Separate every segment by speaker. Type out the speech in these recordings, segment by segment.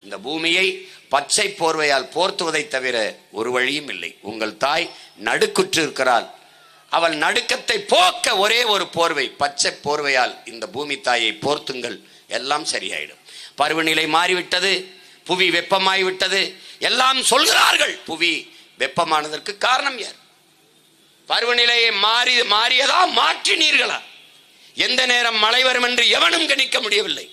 Speaker 1: இந்த பூமியை பச்சை போர்வையால் போர்த்துவதை தவிர ஒரு வழியும் இல்லை. உங்கள் தாய் நடுக்குற்று இருக்கிறாள். அவள் நடுக்கத்தை போக்க ஒரே ஒரு போர்வை, பச்சை போர்வையால் இந்த பூமி தாயை போர்த்துங்கள், எல்லாம் சரியாயிடும். பருவநிலை மாறிவிட்டது, புவி வெப்பமாகிவிட்டது, எல்லாம் சொல்கிறார்கள். புவி வெப்பமானதற்கு காரணம் யார்? பருவநிலையை மாறியதா, மாற்றினீர்களா? எந்த நேரம் மழை வரும் என்று எவனும் கணிக்க முடியவில்லை,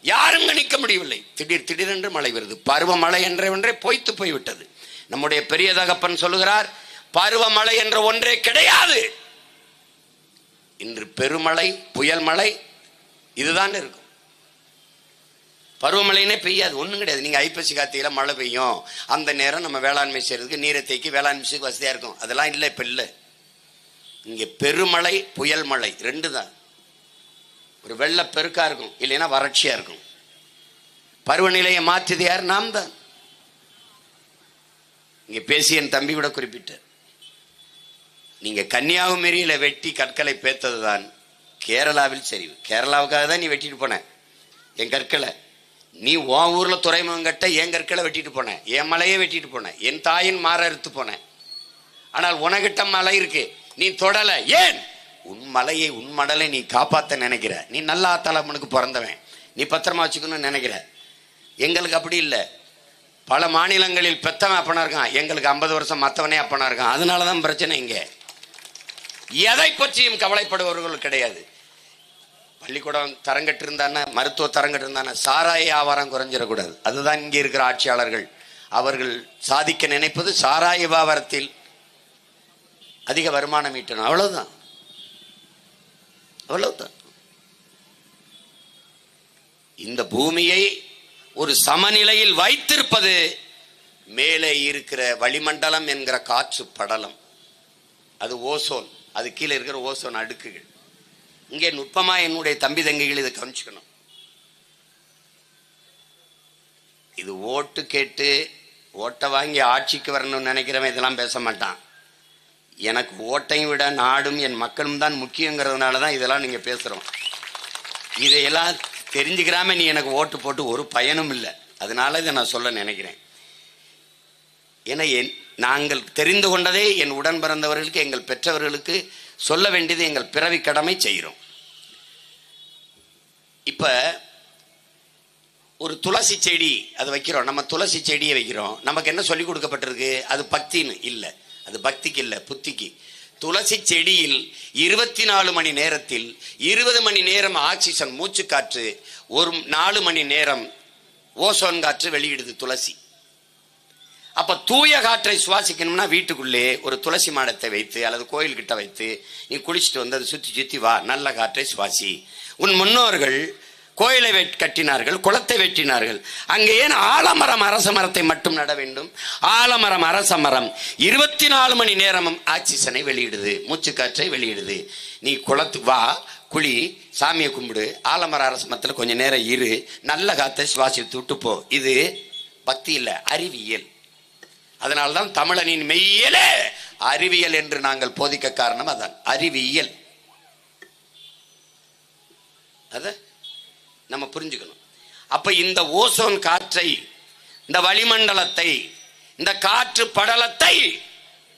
Speaker 1: யாரும் கணிக்க முடியவில்லை. திடீரென்று மழை வருது. பருவமழை என்ற ஒன்றே பொய்த்து போய்விட்டது. நம்முடைய பெரிய தகப்பன் சொல்லுகிறார், பருவமழை என்ற ஒன்றே கிடையாது. இன்று பெருமழை, புயல் மழை இதுதான் இருக்கும். பருவமழைனே பெய்யாது, ஒன்றும் கிடையாது. நீங்கள் ஐப்பசி கார்த்திகையில மழை பெய்யும், அந்த நேரம் நம்ம வேளாண்மை செய்யறதுக்கு நீரை தேக்கி வேளாண்மை செய்ய வசதியாக இருக்கும். அதெல்லாம் இல்லை, இப்போ இல்லை. இங்கே பெருமழை, புயல் மழை ரெண்டு தான். ஒரு வெள்ள பெருக்கா இருக்கும், இல்லைன்னா வறட்சியா இருக்கும். பருவநிலையை மாற்றியது யார்? நாம் தான். இங்கே பேசி என் தம்பி கூட குறிப்பிட்டார், நீங்க கன்னியாகுமரியில வெட்டி கற்களை பேத்தது தான் கேரளாவில் சரிவு. கேரளாவுக்காக தான் நீ வெட்டிட்டு போன என் கற்களை. நீ உன் ஊர்ல துறைமுகம் கட்ட என் கற்களை வெட்டிட்டு போன, என் மலையை வெட்டிட்டு போன, என் தாயின் மாற அறுத்து போன. ஆனால் உனகிட்ட மலை இருக்கு, நீ தொடல. ஏன்? உன் மலையை, உன் மடலை நீ காப்பாற்ற நினைக்கிற. நீ நல்ல ஆத்தாளம்மனுக்கு பிறந்தவன், நீ பத்திரமா வச்சுக்கணும்னு நினைக்கிற. எங்களுக்கு அப்படி இல்லை. பல மாநிலங்களில் பெத்தவன் அப்பனா இருக்கான், எங்களுக்கு 50 வருஷம் மற்றவனே அப்பனா இருக்கான். அதனாலதான் பிரச்சனை. இங்க எதை பற்றியும் கவலைப்படுபவர்கள் கிடையாது. பள்ளிக்கூடம் தரங்கட்டு இருந்தானே, மருத்துவ தரங்கட்டு இருந்தானே, சாராய வியாபாரம் குறைஞ்சிடக்கூடாது. அதுதான் இங்கே இருக்கிற ஆட்சியாளர்கள். அவர்கள் சாதிக்க நினைப்பது சாராய வியாபாரத்தில் அதிக வருமானம் ஈட்டணும். அவ்வளவுதான், அவ்வளவுதான். இந்த பூமியை ஒரு சமநிலையில் வைத்திருப்பது மேலே இருக்கிற வளிமண்டலம் என்கிற காற்று படலம். அது ஓசோன், அது கீழே இருக்கிற ஓசோன் அடுக்குகள். இங்கே நுட்பமா என்னுடைய தம்பி தங்கைகள் இதை கவனிச்சுக்கணும். இது ஓட்டு கேட்டு ஓட்டை வாங்கி ஆட்சிக்கு வரணும்னு நினைக்கிறவன் இதெல்லாம் பேச மாட்டான். எனக்கு ஓட்டையும் விட நாடும் என் மக்களும் தான் முக்கியங்கிறதுனால தான் இதெல்லாம் நீங்க பேசுறோம். இதையெல்லாம் தெரிஞ்சுக்கிறாம நீ எனக்கு ஓட்டு போட்டு ஒரு பயனும் இல்லை. அதனால இதை நான் சொல்ல நினைக்கிறேன். ஏன்னா நாங்கள் தெரிந்து கொண்டதே என் உடன் பிறந்தவர்களுக்கு, எங்கள் பெற்றவர்களுக்கு சொல்ல வேண்டியது எங்கள் பிறவி கடமை செய்கிறோம். இப்ப ஒரு துளசி செடி அது வைக்கிறோம், நம்ம துளசி செடியை வைக்கிறோம். நமக்கு என்ன சொல்லி கொடுக்கப்பட்டிருக்கு? அது பக்தின்னு இல்லை, அது பக்திக்கு இல்லை, புத்திக்கு. துளசி செடியில் 24 மணி நேரத்தில் 20 மணி நேரம் ஆக்சிஜன் மூச்சு காற்று, ஒரு 4 மணி நேரம் ஓசோன் காற்று வெளியிடுது துளசி. அப்ப தூய காற்றை சுவாசிக்கணும்னா வீட்டுக்குள்ளே ஒரு துளசி மாடத்தை வைத்து அல்லது கோயில் கிட்ட வைத்து நீ குளிச்சுட்டு வந்து அதை சுத்தி சுத்தி வா, நல்ல காற்றை சுவாசி. உன் முன்னோர்கள் கோயிலை கட்டினார்கள், குளத்தை வெட்டினார்கள். அங்கே ஏன் ஆலமரம், அரச மரத்தை மட்டும் நட வேண்டும்? ஆலமரம், அரச மரம் 24 மணி நேரமும் ஆக்சிஜனை வெளியிடுது, மூச்சு காற்றை வெளியிடுது. நீ குளத்துக்கு வா, குழி, சாமியை கும்பிடு, ஆலமர அரச மரத்தில் கொஞ்ச நேரம் இரு, நல்ல காற்றை சுவாசித்து விட்டு போ. இது பக்தி இல்லை, அறிவியல். அதனால்தான் தமிழனின் மெய்யலே அறிவியல் என்று நாங்கள் போதிக்க காரணம் அதான், அறிவியல். அத நம்ம புரிஞ்சுக்கணும். அப்ப இந்த ஓசோன் காற்றை, இந்த வளிமண்டலத்தை, இந்த காற்று படலத்தை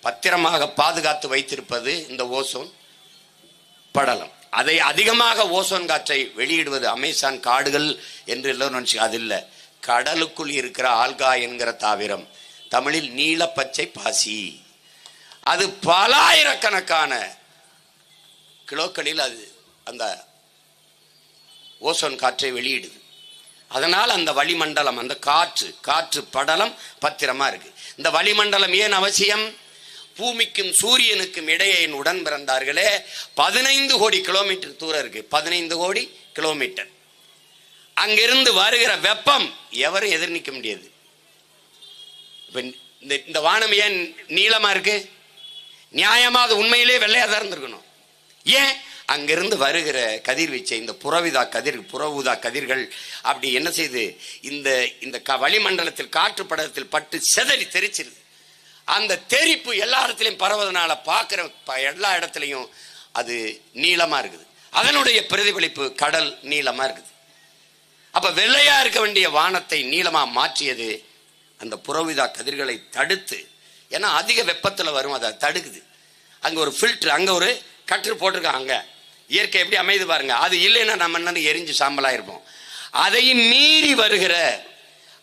Speaker 1: பத்திரமாக பாதுகாத்து வைத்திருப்பது இந்த ஓசோன் படலம். அதை அதிகமாக ஓசோன் காற்றை வெளியிடுவது அமேசான் காடுகள் என்று எல்லோரும் நினைச்சு, அது இல்லை. கடலுக்குள் இருக்கிற ஆல்கா என்கிற தாவரம், தமிழில் நீல பச்சை பாசி, அது பல ஆயிரக்கணக்கான கிலோக்களில் அது அந்த ஓசோன் காற்றை வெளியிடுது. அதனால் அந்த வளிமண்டலம், அந்த காற்று படலம் பத்திரமா இருக்கு. இந்த வளிமண்டலம் ஏன் அவசியம்? பூமிக்கும் சூரியனுக்கும் இடையே என் உடன் பிறந்தார்களே 15 கோடி கிலோமீட்டர் தூரம் இருக்கு. 15 கோடி கிலோமீட்டர். அங்கிருந்து வருகிற வெப்பம் எவரும் எதிர்நிக்க முடியாது. இந்த வானம் ஏன் நீளமா இருக்கு? நியாயமா அது உண்மையிலே வெள்ளையா தான் இருந்திருக்கணும். ஏன்? அங்கிருந்து வருகிற கதிர்வீச்சை, இந்த புற ஊதா கதிர்கள் அப்படி என்ன செய்து இந்த வளிமண்டலத்தில் காற்று படலத்தில் பட்டு செதறி தெரிச்சிருது. அந்த தெரிப்பு எல்லா இடத்திலையும் பரவதனால பார்க்கிற எல்லா இடத்துலையும் அது நீளமா இருக்குது. அதனுடைய பிரதிபலிப்பு கடல் நீளமா இருக்குது. அப்ப வெள்ளையா இருக்க வேண்டிய வானத்தை நீளமா மாற்றியது அந்த புறவிதா கதிர்களை தடுத்து. ஏன்னா அதிக வெப்பத்தில் வரும், அதை தடுக்குது. அங்க ஒரு ஃபில்டர், அங்க ஒரு கற்று போட்டிருக்காங்க. இயற்கை எப்படி அமைது பாருங்க. அது இல்லைன்னா நம்ம என்ன எரிஞ்சு சாம்பலா இருப்போம். அதையும் மீறி வருகிற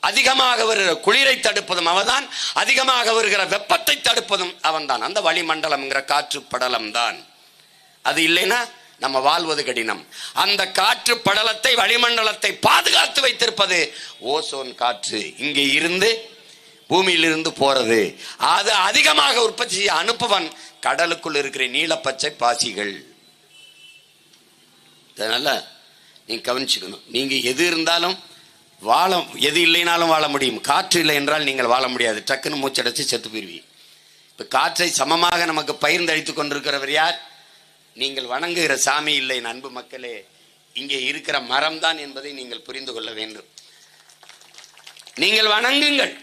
Speaker 1: அதிகமாக வருகிற குளிரை தடுப்பதும் அவன்தான், அதிகமாக வருகிற வெப்பத்தை தடுப்பதும் அவன்தான். அந்த வளிமண்டலம்ங்கிற காற்று படலம் தான். அது இல்லைன்னா நம்ம வாழ்வது கடினம். அந்த காற்று படலத்தை, வளிமண்டலத்தை பாதுகாத்து வைத்திருப்பது ஓசோன் காற்று. இங்கே இருந்து பூமியிலிருந்து போறது, அது அதிகமாக உற்பத்தி செய்ய அனுப்புவன் கடலுக்குள் இருக்கிற நீலப்பச்சை பாசிகள். அதனால நீங்க கவனிச்சுக்கணும். நீங்க எது இருந்தாலும் வாழ, எது இல்லைனாலும் வாழ முடியும். காற்று இல்லை என்றால் நீங்கள் வாழ முடியாது. டக்குன்னு மூச்சடைச்சு செத்து போயிருவீங்க. இப்ப காற்றை சமமாக நமக்கு பகிர்ந்தளித்துக் கொண்டிருக்கிறவர் யார்? நீங்கள் வணங்குகிற சாமி இல்லை. அன்பு மக்களே, இங்கே இருக்கிற மரம் தான் என்பதை நீங்கள் புரிந்து கொள்ள வேண்டும். நீங்கள் வணங்குங்கள்,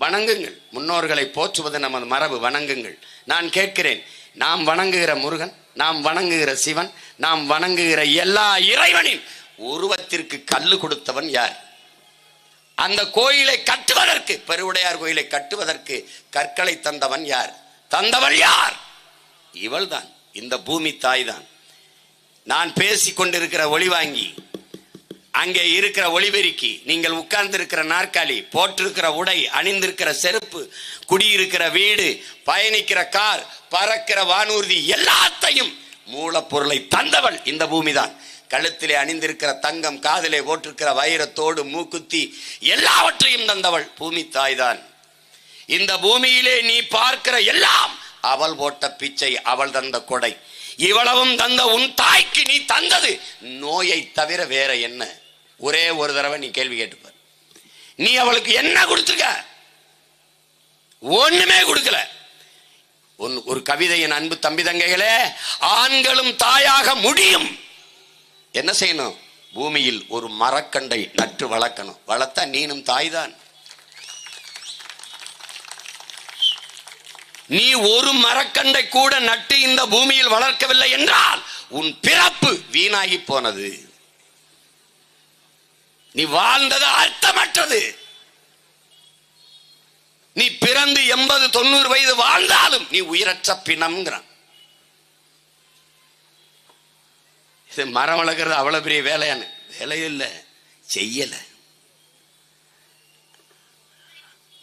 Speaker 1: வணங்குங்கள். முன்னோர்களை போற்றுவது நமது மரபு. வணங்குங்கள். நான் கேட்கிறேன், நாம் வணங்குகிற முருகன், நாம் வணங்குகிற சிவன், நாம் வணங்குகிற எல்லா இறைவனின் உருவத்திற்கு கல்லு கொடுத்தவன் யார்? அந்த கோயிலை கட்டுவதற்கு, பெருவுடையார் கோயிலை கட்டுவதற்கு கற்களை தந்தவன் யார்? தந்தவள் யார்? இவள் தான், இந்த பூமி தாய் தான். நான் பேசி கொண்டிருக்கிற ஒளிவாங்கி, அங்கே இருக்கிற ஒளிபெருக்கி, நீங்கள் உட்கார்ந்து இருக்கிற நாற்காலி, போட்டிருக்கிற உடை, அணிந்திருக்கிற செருப்பு, குடியிருக்கிற வீடு, பயணிக்கிற கார், பறக்கிற வானூர்தி, எல்லாத்தையும் மூலப்பொருளை தந்தவள் இந்த பூமி தான். கழுத்திலே அணிந்திருக்கிற தங்கம், காதிலே போட்டிருக்கிற வைரத்தோடு மூக்குத்தி, எல்லாவற்றையும் தந்தவள் பூமி தாய் தான். இந்த பூமியிலே நீ பார்க்கிற எல்லாம் அவள் போட்ட பிச்சை, அவள் தந்த கொடை. இவ்வளவும் தந்த உன் தாய்க்கு நீ தந்தது நோயை தவிர வேற என்ன? ஒரே ஒரு தடவை நீ கேள்வி கேட்டுப்பார். நீ அவளுக்கு என்ன கொடுத்துருக்க? ஒண்ணுமே கொடுக்கல. ஒரு கவிதையின் அன்பு தம்பி தங்கைகளே, ஆண்களும் தாயாக முடியும். என்ன செய்யணும்? பூமியில் ஒரு மரக்கண்டை நட்டு வளர்க்கணும். வளர்த்தா நீனும் தாய்தான். நீ ஒரு மரக்கண்டை கூட நட்டு இந்த பூமியில் வளர்க்கவில்லை என்றால் உன் பிறப்பு வீணாகி போனது. நீ வாழ்ந்தது அர்த்தமற்றது. நீ பிறந்து 80-90 வயது வாழ்ந்தாலும் நீ உயிரற்ற பிணம்ங்கிறான். இது மரம் வளர்க்கறது அவ்வளவு பெரிய வேலையான வேலையும் இல்லை, செய்யல.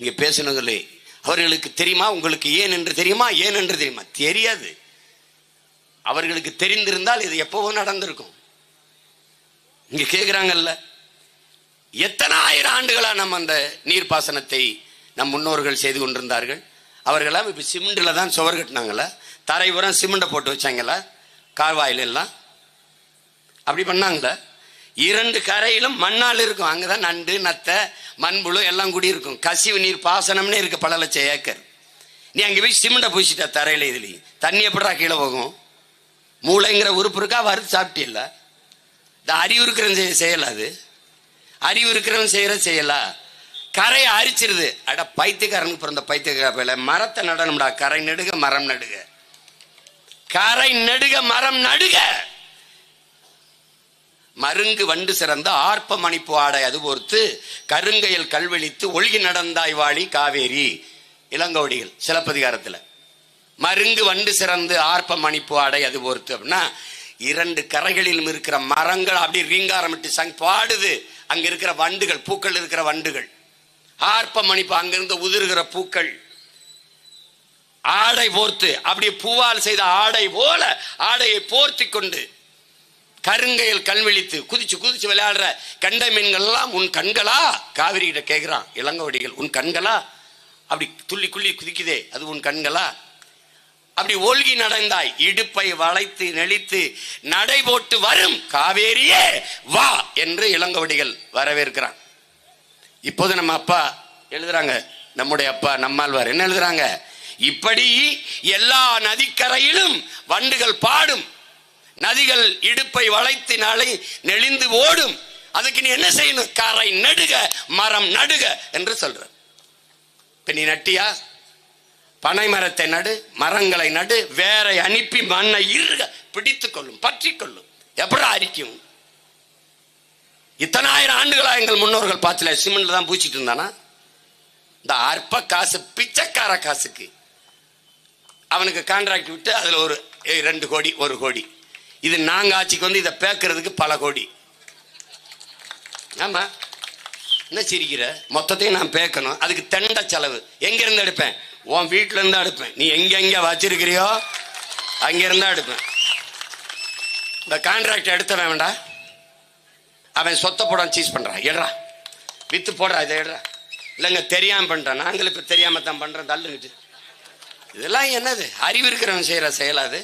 Speaker 1: இங்க பேசினதில்லை. அவர்களுக்கு தெரியுமா? உங்களுக்கு ஏன் என்று தெரியுமா? ஏன் என்று தெரியுமா? தெரியாது. அவர்களுக்கு தெரிந்திருந்தால் இது எப்பவோ நடந்திருக்கும். இங்க கேட்கிறாங்கல்ல, எத்தனை ஆயிரம் ஆண்டுகளா நம்ம அந்த நீர்ப்பாசனத்தை நம் முன்னோர்கள் செய்து கொண்டிருந்தார்கள். அவர்களாம் இப்ப சிமெண்ட்ல தான் சுவர் கட்டினாங்களா? தரை உரம் சிமெண்ட்டை போட்டு வச்சாங்களா? கால்வாயில் எல்லாம் அப்படி பண்ணாங்களா? 2 கரையிலும் மண்ணால் இருக்கும். அங்கதான் நண்டு, நத்தை, மண்புழு எல்லாம் கூடி இருக்கும். கசிவு நீர் பாசனம்னே இருக்கு, பல லட்சம் ஏக்கர். நீ அங்கே போய் சிமெண்ட்டை பூசிட்ட தரையில, இதுலயும் தண்ணி எப்படா கீழே போகும்? மூளைங்கிற உறுப்பு இருக்கா? வறுத்து சாப்பிட்டில்ல? இந்த அறிவு இருக்கிறவன் செய்யல, அது அறிவு இருக்கிறவன் செய்யலா? கரையை அரிச்சிருது. அட பைத்தியக்காரனுக்கு பிறந்த பைத்தியக்கார, மரத்தை நடணும்டா. கரை நெடுக மரம் நடுக, கரை நெடுக மரம் நடுக. மருங்கு வண்டு சிறந்த ஆர்ப்ப மணிப்பு ஆடை அது பொறுத்து கருங்கையில் கல்வெளித்து ஒழுகி நடந்தாய் வாழி காவேரி. இளங்கோடிகள் சிலப்பதிகாரத்தில் மருங்கு வண்டு சிறந்து ஆர்ப்ப மணிப்பு ஆடை அது பொறுத்து அப்படின்னா 2 கரைகளிலும் இருக்கிற மரங்கள் அப்படி ரீங்காரமிட்டு பாடுது. அங்க இருக்கிற வண்டுகள், பூக்கள் இருக்கிற வண்டுகள் ஆர்ப்ப மணிப்பு, அங்கிருந்து உதிர்கிற பூக்கள் ஆடை போர்த்து, அப்படி பூவால் செய்த ஆடை போல ஆடையை போர்த்தி கொண்டு கருங்கையில் கல்வெளித்து குதிச்சு குதிச்சு விளையாடுற கண்டை மீன்கள் எல்லாம் உன் கண்களா? காவிரி கிட்ட கேட்கிறான் இளங்கோடிகள். உன் கண்களா? அப்படி துள்ளி குள்ளி குதிக்குதே, அது உன் கண்களா? அப்படி ஒல்கி நடந்தாய், இடுப்பை வளைத்து நெளித்து நடை போட்டு வரும் காவேரியே வா என்று இளங்கோடிகள் வரவேற்கிறான். இப்போது நம்ம அப்பா எழுதுறாங்க, நம்முடைய அப்பா நம்மாழ்வார் என்ன எழுதுறாங்க? இப்படி எல்லா நதிக்கரையிலும் வண்டுகள் பாடும், நதிகள் இடுப்பை வளைத்து நாளை நெளிந்து ஓடும். அதுக்கு நீ என்ன செய்யணும்? கரை நடுக மரம் நடுக என்று சொல்ற. இப்ப நீ நட்டியா? பனை மரத்தை நடு, மரங்களை நடு, வேற அனுப்பி மண்ணை இருக பிடித்துக் கொள்ளும், பற்றி கொள்ளும். எப்படி அரிக்கும்? இத்தனை ஆயிரம் ஆண்டுகளா எங்கள் முன்னோர்கள் பார்த்துல சிமெண்ட்ல தான் பூச்சிட்டு இருந்தானா? இந்த அற்ப காசு, பிச்சைக்கார காசுக்கு அவனுக்கு கான்ட்ராக்ட் விட்டு அதுல ஒரு 2 கோடி 1 கோடி. இது நாங்க ஆட்சிக்கு வந்து இதை பேக்கிறதுக்கு பல கோடி. ஆமா, என்ன சிரிக்கிற? மொத்தத்தையும் நான் பேக்கணும், அதுக்கு தண்ட செலவு. எங்க இருந்து எடுப்பேன்? உன் வீட்டுல இருந்தா எடுப்பேன். நீ எங்க வச்சிருக்கிறியோ அங்க இருந்தா எடுப்பேன். இந்த கான்ட்ராக்ட் எடுத்தவன் வேண்டா, அவன் சொத்த போடான் சீஸ் பண்றான். எடுறா, வித்து போடுறா, இதை எடுறா. இல்லைங்க தெரியாம பண்றான். நாங்களும் இப்ப தெரியாம தான் பண்றோம், தள்ளுங்கிட்டு. இதெல்லாம் என்னது? அறிவு இருக்கிறவன் செய்யற செயலாது.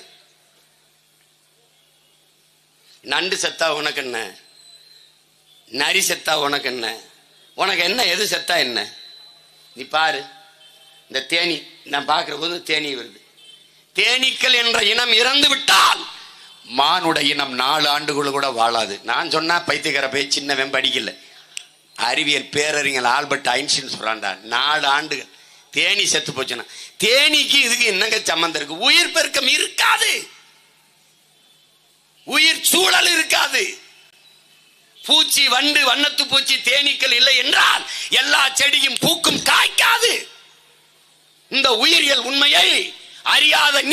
Speaker 1: நண்டு செத்தா உனக்கு என்ன? நரி செத்தா உனக்கு என்ன? உனக்கு என்ன? எது செத்தா என்ன? நீ பாரு, இந்த தேனி நான் பார்க்கிற போது தேனி வருது. தேனீக்கள் என்ற இனம் இறந்து விட்டால் மானுட இனம் 4 ஆண்டுகள் கூட வாழாது. நான் சொன்னா பைத்தியக்கார போய் சின்னவன் படிக்கல, அறிவியல் பேரறிஞர் ஆல்பர்ட் ஐன்ஸ்டீன் சொல்றான்டா, 4 ஆண்டுகள். தேனி செத்து போச்சுன்னா தேனிக்கு இதுக்கு என்னங்க சம்பந்தம் இருக்கு? உயிர் பெருக்கம் இருக்காது, உயிர் சூழல் இருக்காது. பூச்சி, வண்டு, வண்ணத்து பூச்சி, தேனீக்கள் இல்லை என்றால் எல்லா செடியும் பூக்கும், காய்க்காது. இந்த உயிரியல் உண்மையை அறியாத நீ